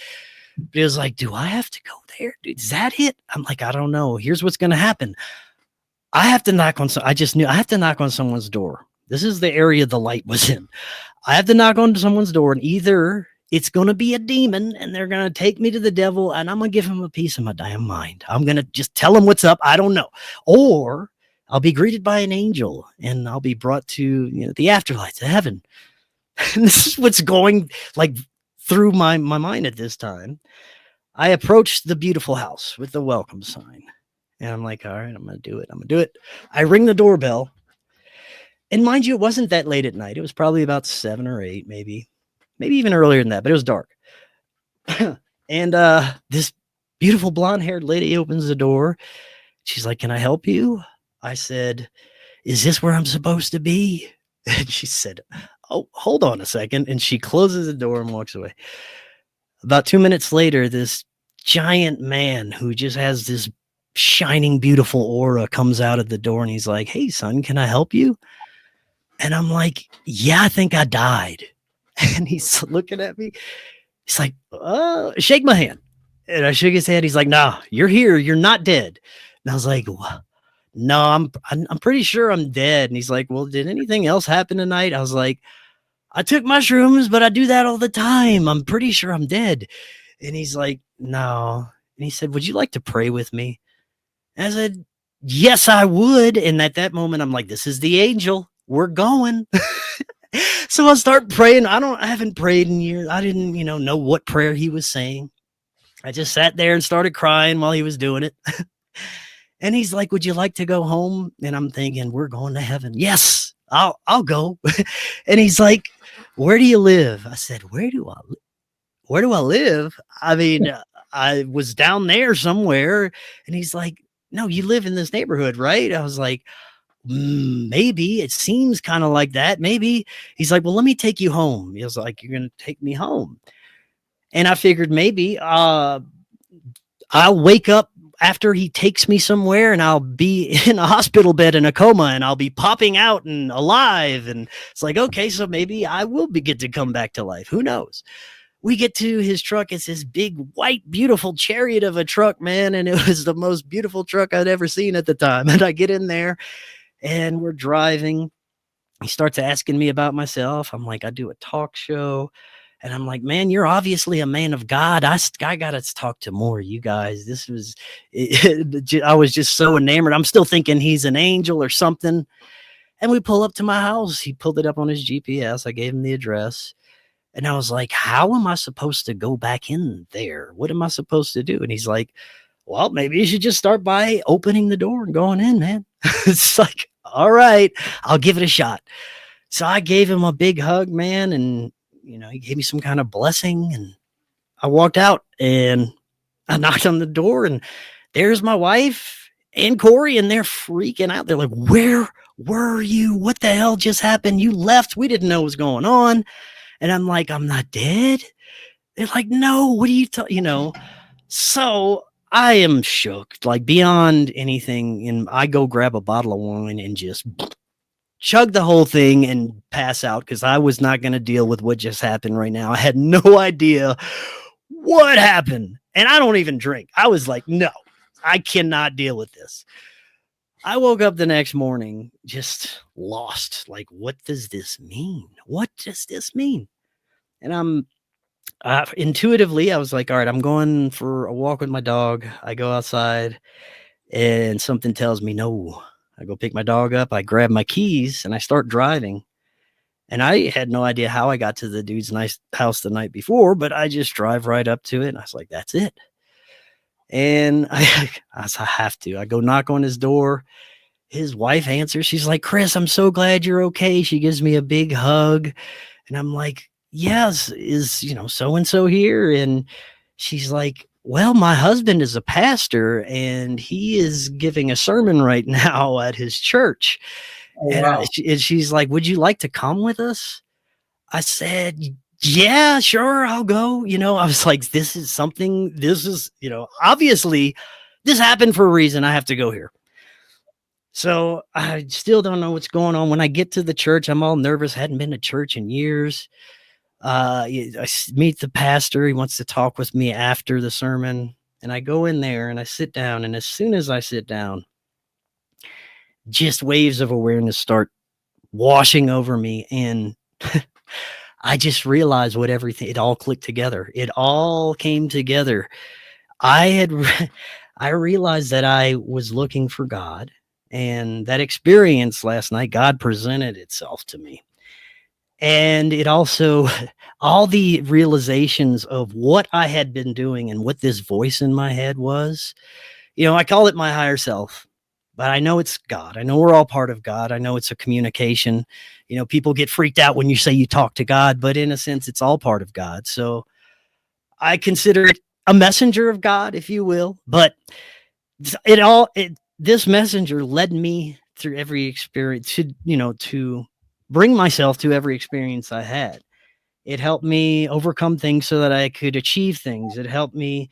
S2: But it was like, do I have to go there? Is that it? I'm like, I don't know. Here's what's going to happen. I have to knock on I have to knock on someone's door. This is the area the light was in. I have to knock on someone's door, and either it's going to be a demon and they're going to take me to the devil and I'm going to give him a piece of my damn mind. I'm going to just tell him what's up. I don't know. Or I'll be greeted by an angel and I'll be brought to, the afterlife, to heaven. And this is what's going like through my mind at this time. I approached the beautiful house with the welcome sign. And I'm like, all right, I'm going to do it. I'm going to do it. I ring the doorbell. And mind you, it wasn't that late at night. It was probably about 7 or 8, maybe even earlier than that, but it was dark. And this beautiful blonde-haired lady opens the door. She's like, can I help you? I said, is this where I'm supposed to be? And she said, oh, hold on a second. And she closes the door and walks away. About 2 minutes later, this giant man who just has this shining, beautiful aura comes out of the door and he's like, hey, son, can I help you? And I'm like, yeah, I think I died. And he's looking at me. He's like, shake my hand. And I shook his hand. He's like, no, you're here. You're not dead. And I was like, what? No, I'm pretty sure I'm dead. And he's like, well, did anything else happen tonight? I was like, I took mushrooms, but I do that all the time. I'm pretty sure I'm dead. And he's like, no. And he said, would you like to pray with me? And I said, yes, I would. And at that moment, I'm like, this is the angel. We're going. So I start praying. I haven't prayed in years. I didn't, know what prayer he was saying. I just sat there and started crying while he was doing it. And he's like, would you like to go home? And I'm thinking, we're going to heaven. Yes, I'll go. And he's like, where do you live? I said, where do I live? I mean, I was down there somewhere. And he's like, no, you live in this neighborhood, right? I was like, maybe. It seems kind of like that. Maybe. He's like, well, let me take you home. He was like, you're going to take me home. And I figured maybe I'll wake up after he takes me somewhere and I'll be in a hospital bed in a coma and I'll be popping out and alive. And it's like, okay, so maybe I will get to come back to life. Who knows? We get to his truck. It's this big, white, beautiful chariot of a truck, man. And it was the most beautiful truck I'd ever seen at the time. And I get in there and we're driving. He starts asking me about myself. I'm like, I do a talk show. And I'm like, man, you're obviously a man of God. I got to talk to more of you guys. I was just so enamored. I'm still thinking he's an angel or something. And we pull up to my house. He pulled it up on his GPS. I gave him the address. And I was like, how am I supposed to go back in there? What am I supposed to do? And he's like, well, maybe you should just start by opening the door and going in, man. It's like, all right, I'll give it a shot. So I gave him a big hug, man. And, he gave me some kind of blessing. And I walked out and I knocked on the door and there's my wife and Corey, and they're freaking out. They're like, where were you? What the hell just happened? You left. We didn't know what was going on. And I'm like, I'm not dead. They're like, no, what are you So I am shook, like beyond anything. And I go grab a bottle of wine and just chug the whole thing and pass out because I was not going to deal with what just happened right now. I had no idea what happened. And I don't even drink. I was like, no, I cannot deal with this. I woke up the next morning just lost. Like, what does this mean? What does this mean? And intuitively, I was like, all right, I'm going for a walk with my dog. I go outside and something tells me no. I go pick my dog up. I grab my keys and I start driving. And I had no idea how I got to the dude's nice house the night before, but I just drive right up to it. And I was like, that's it. And I have to. I go knock on his door. His wife answers. She's like, Chris, I'm so glad you're okay. She gives me a big hug. And I'm like, yes, is, so-and-so here? And she's like, well, my husband is a pastor and he is giving a sermon right now at his church.
S1: Oh,
S2: And,
S1: wow.
S2: and she's like, would you like to come with us? I said, yeah, sure, I'll go. I was like, obviously this happened for a reason. I have to go here. So I still don't know what's going on. When I get to the church, I'm all nervous. Hadn't been to church in years. I meet the pastor. He wants to talk with me after the sermon. And I go in there and I sit down. And as soon as I sit down, just waves of awareness start washing over me. And I just realized it all clicked together. It all came together. I realized that I was looking for God. And that experience last night, God presented itself to me. And it also, all the realizations of what I had been doing and what this voice in my head was, I call it my higher self, but I know it's God. I know we're all part of God. I know it's a communication. People get freaked out when you say you talk to God, but in a sense, it's all part of God. So I consider it a messenger of God, if you will, but this messenger led me through every experience to bring myself to every experience I had. It helped me overcome things so that I could achieve things. It helped me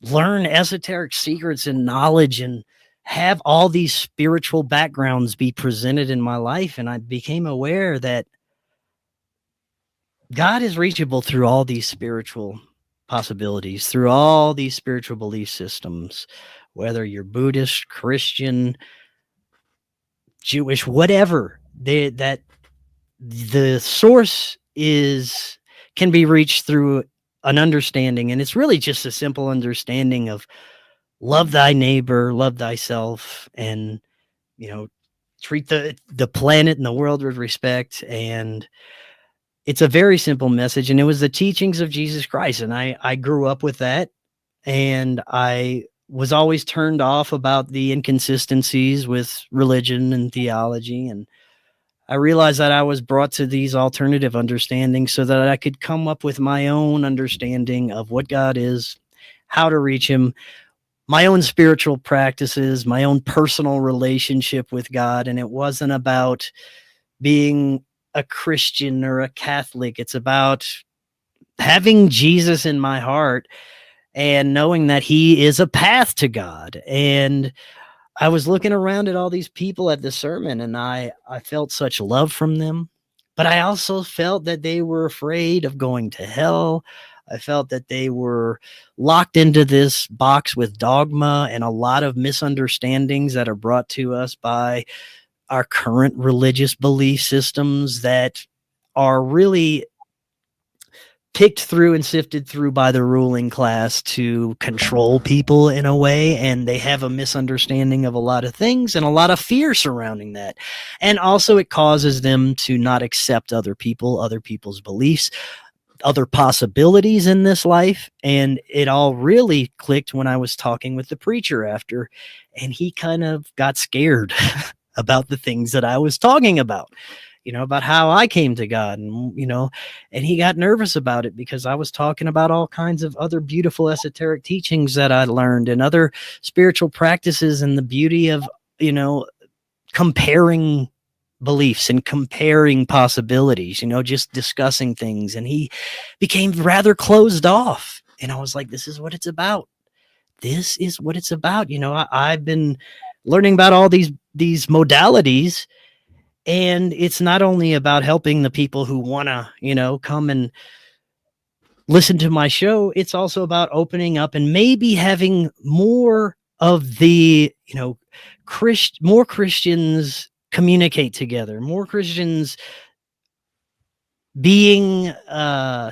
S2: learn esoteric secrets and knowledge and have all these spiritual backgrounds be presented in my life. And I became aware that God is reachable through all these spiritual possibilities, through all these spiritual belief systems, whether you're Buddhist, Christian, Jewish, whatever, that the source can be reached through an understanding. And it's really just a simple understanding of love thy neighbor, love thyself, and, treat the planet and the world with respect. And it's a very simple message. And it was the teachings of Jesus Christ. And I grew up with that. And I was always turned off about the inconsistencies with religion and theology. And I realized that I was brought to these alternative understandings so that I could come up with my own understanding of what God is, how to reach him, my own spiritual practices, my own personal relationship with God. And it wasn't about being a Christian or a Catholic. It's about having Jesus in my heart and knowing that he is a path to God. And I was looking around at all these people at the sermon and I felt such love from them, but I also felt that they were afraid of going to hell. I felt that they were locked into this box with dogma and a lot of misunderstandings that are brought to us by our current religious belief systems that are really picked through and sifted through by the ruling class to control people in a way. And they have a misunderstanding of a lot of things and a lot of fear surrounding that. And also it causes them to not accept other people, other people's beliefs, other possibilities in this life. And it all really clicked when I was talking with the preacher after, and he kind of got scared about the things that I was talking about. about how I came to God, and he got nervous about it because I was talking about all kinds of other beautiful esoteric teachings that I learned and other spiritual practices and the beauty of, comparing beliefs and comparing possibilities, just discussing things. And he became rather closed off. And I was like, this is what it's about. This is what it's about. I've been learning about all these modalities, and it's not only about helping the people who want to, come and listen to my show. It's also about opening up and maybe having more of the, more Christians communicate together, more Christians being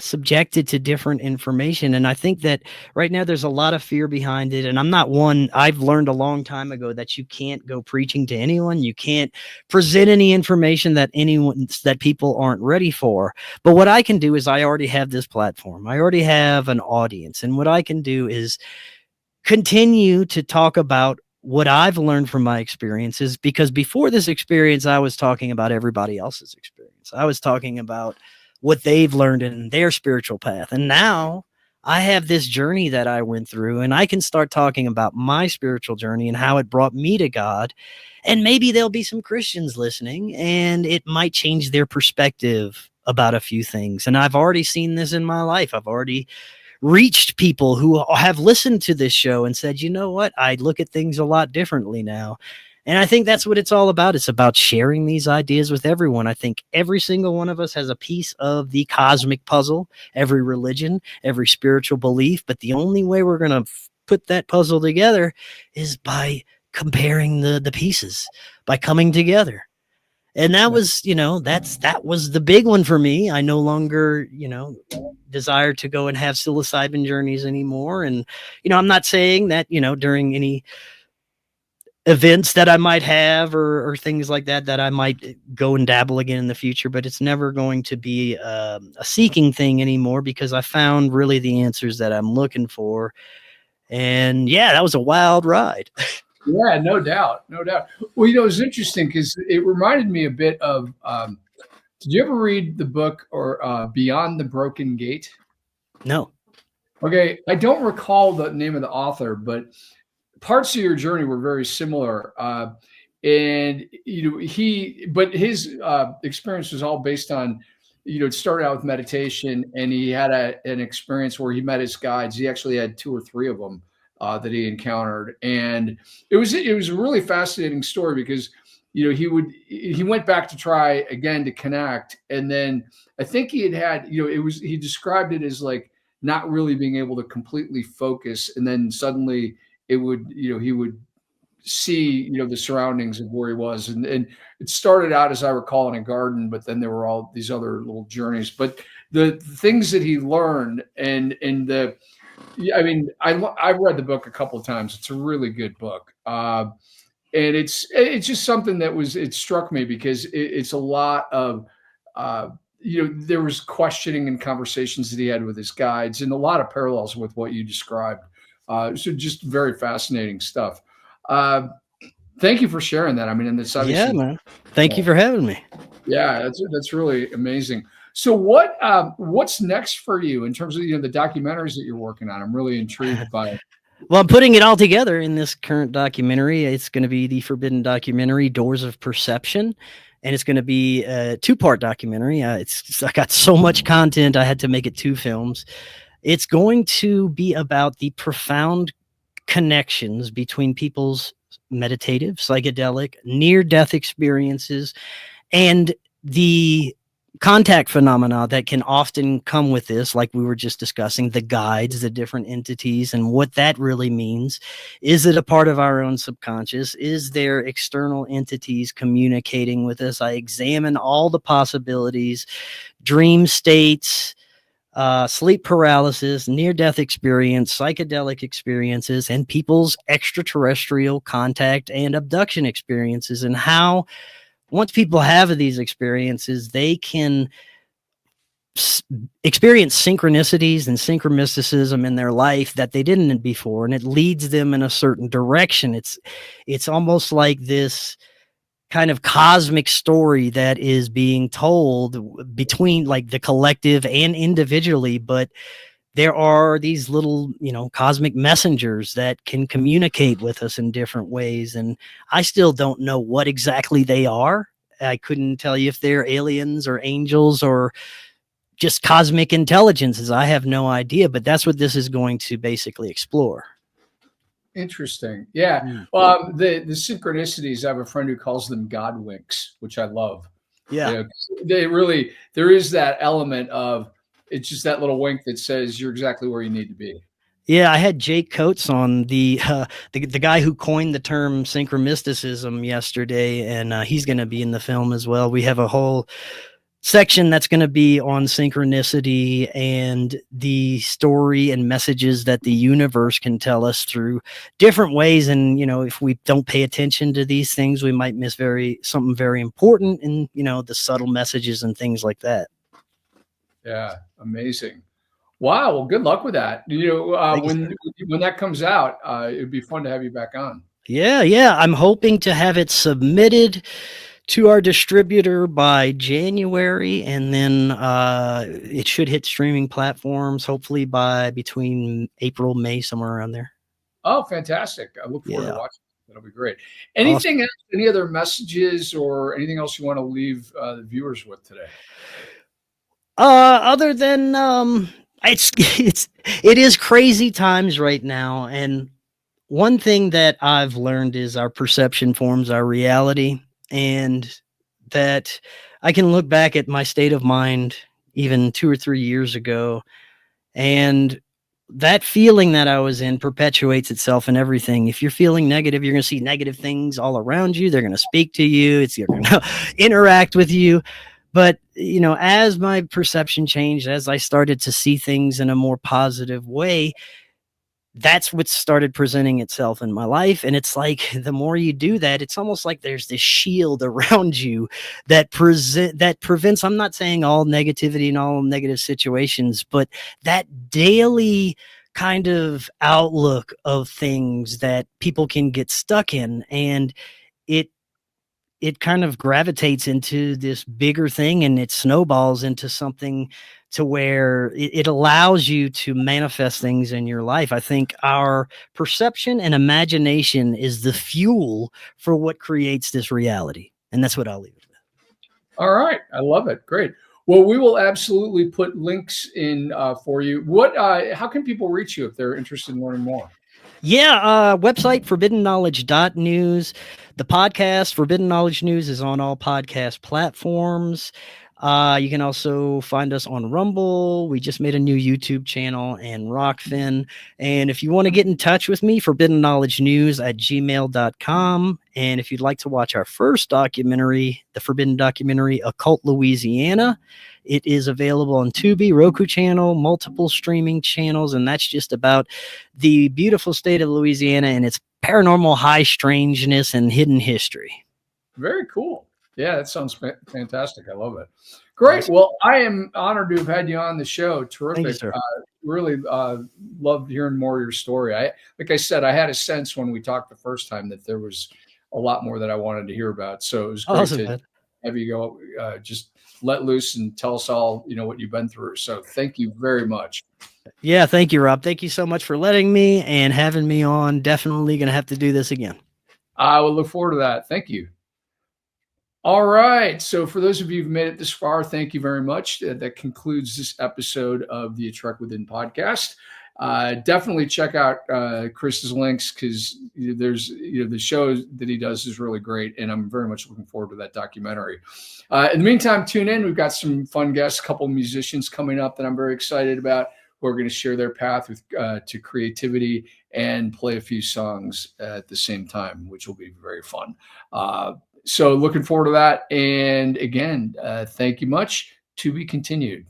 S2: subjected to different information. And I think that right now there's a lot of fear behind it. And I've learned a long time ago that you can't go preaching to anyone. You can't present any information that people aren't ready for. But what I can do is I already have this platform. I already have an audience. And what I can do is continue to talk about what I've learned from my experiences, because before this experience, I was talking about everybody else's experience. I was talking about what they've learned in their spiritual path. And now I have this journey that I went through, and I can start talking about my spiritual journey and how it brought me to God. And maybe there'll be some Christians listening, and it might change their perspective about a few things. And I've already seen this in my life. I've already reached people who have listened to this show and said, you know what, I look at things a lot differently now. And I think that's what it's all about. It's about sharing these ideas with everyone. I think every single one of us has a piece of the cosmic puzzle, every religion, every spiritual belief. But the only way we're going to put that puzzle together is by comparing the pieces, by coming together. And that was, that was the big one for me. I no longer, desire to go and have psilocybin journeys anymore. And, I'm not saying that, during any events that I might have or things like that I might go and dabble again in the future, but it's never going to be a seeking thing anymore, because I found really the answers that I'm looking for. And yeah, that was a wild ride.
S1: Yeah, no doubt. No doubt. Well, it's interesting because it reminded me a bit of, did you ever read the book or Beyond the Broken Gate?
S2: No.
S1: Okay. I don't recall the name of the author, but parts of your journey were very similar. And, but his experience was all based on, it started out with meditation, and he had an experience where he met his guides. He actually had 2 or 3 of them that he encountered. And it was a really fascinating story because, he went back to try again to connect. And then I think he described it as like not really being able to completely focus. And then suddenly he would see, the surroundings of where he was. And it started out, as I recall, in a garden, but then there were all these other little journeys. But the things that he learned I've read the book a couple of times. It's a really good book. And it's just something that it struck me because it's a lot of, there was questioning and conversations that he had with his guides, and a lot of parallels with what you described. So just very fascinating stuff. Thank you for sharing that. I mean, and it's obviously,
S2: yeah, man. Thank you for having me.
S1: Yeah, that's really amazing. So what's next for you in terms of the documentaries that you're working on? I'm really intrigued by it.
S2: Well, I'm putting it all together in this current documentary. It's going to be the Forbidden documentary, Doors of Perception. And it's going to be a 2-part documentary. I got so much content, I had to make it 2 films. It's going to be about the profound connections between people's meditative, psychedelic, near-death experiences and the contact phenomena that can often come with this, like we were just discussing, the guides, the different entities, and what that really means. Is it a part of our own subconscious? Is there external entities communicating with us? I examine all the possibilities, dream states, sleep paralysis, near-death experience, psychedelic experiences, and people's extraterrestrial contact and abduction experiences, and how once people have these experiences, they can experience synchronicities and synchromysticism in their life that they didn't before, and it leads them in a certain direction. It's almost like this kind of cosmic story that is being told between like the collective and individually, but there are these little, cosmic messengers that can communicate with us in different ways. And I still don't know what exactly they are. I couldn't tell you if they're aliens or angels or just cosmic intelligences. I have no idea, but that's what this is going to basically explore.
S1: Interesting. Yeah. The synchronicities, I have a friend who calls them God winks, which I love.
S2: Yeah.
S1: There is that element of, it's just that little wink that says you're exactly where you need to be.
S2: Yeah, I had Jake Coates on, the guy who coined the term synchromysticism yesterday, and he's going to be in the film as well. We have a whole section that's going to be on synchronicity and the story and messages that the universe can tell us through different ways. And if we don't pay attention to these things, we might miss something very important in the subtle messages and things like that.
S1: Yeah, amazing. Wow. Well, good luck with that. When that comes out, it'd be fun to have you back on.
S2: Yeah. I'm hoping to have it submitted to our distributor by January, and then it should hit streaming platforms hopefully by between April, May, somewhere around there.
S1: Oh, fantastic. I look forward to watching. That'll be great.
S2: Awesome.
S1: Anything else, any other messages or anything else you want to leave the viewers with today?
S2: Other than it is crazy times right now, and one thing that I've learned is our perception forms our reality, and that I can look back at my state of mind even 2 or 3 years ago, and that feeling that I was in perpetuates itself in everything. If you're feeling negative, you're going to see negative things all around you. They're going to speak to you. You're going to interact with you. But, as my perception changed, as I started to see things in a more positive way, that's what started presenting itself in my life. And it's like, the more you do that, it's almost like there's this shield around you that prevents, I'm not saying all negativity and all negative situations, but that daily kind of outlook of things that people can get stuck in. And it kind of gravitates into this bigger thing, and it snowballs into something to where it allows you to manifest things in your life. I think our perception and imagination is the fuel for what creates this reality. And that's what I'll leave it with.
S1: All right. I love it. Great. Well, we will absolutely put links in for you. How can people reach you if they're interested in learning more?
S2: Yeah, website forbiddenknowledge.news. The podcast Forbidden Knowledge News is on all podcast platforms. You can also find us on Rumble. We just made a new YouTube channel, and Rockfin. And if you want to get in touch with me, forbiddenknowledgenews@gmail.com. And if you'd like to watch our first documentary, the Forbidden documentary, Occult Louisiana, it is available on Tubi, Roku channel, multiple streaming channels. And that's just about the beautiful state of Louisiana and its paranormal high strangeness and hidden history.
S1: Very cool. Yeah, that sounds fantastic. I love it. Great. Awesome. Well, I am honored to have had you on the show. Terrific.
S2: Thank you, sir.
S1: Really loved hearing more of your story. Like I said, I had a sense when we talked the first time that there was a lot more that I wanted to hear about. So it was great to have you go just let loose and tell us all, what you've been through. So thank you very much.
S2: Yeah, thank you, Rob. Thank you so much for letting me and having me on. Definitely going to have to do this again.
S1: I will look forward to that. Thank you. All right. So for those of you who've made it this far, thank you very much. That concludes this episode of the A Trek Within podcast. Definitely check out Chris's links, because there's the show that he does is really great, and I'm very much looking forward to that documentary. In the meantime, tune in. We've got some fun guests, a couple of musicians coming up that I'm very excited about, who are going to share their path to creativity and play a few songs at the same time, which will be very fun. So looking forward to that. And again, thank you much. To be continued.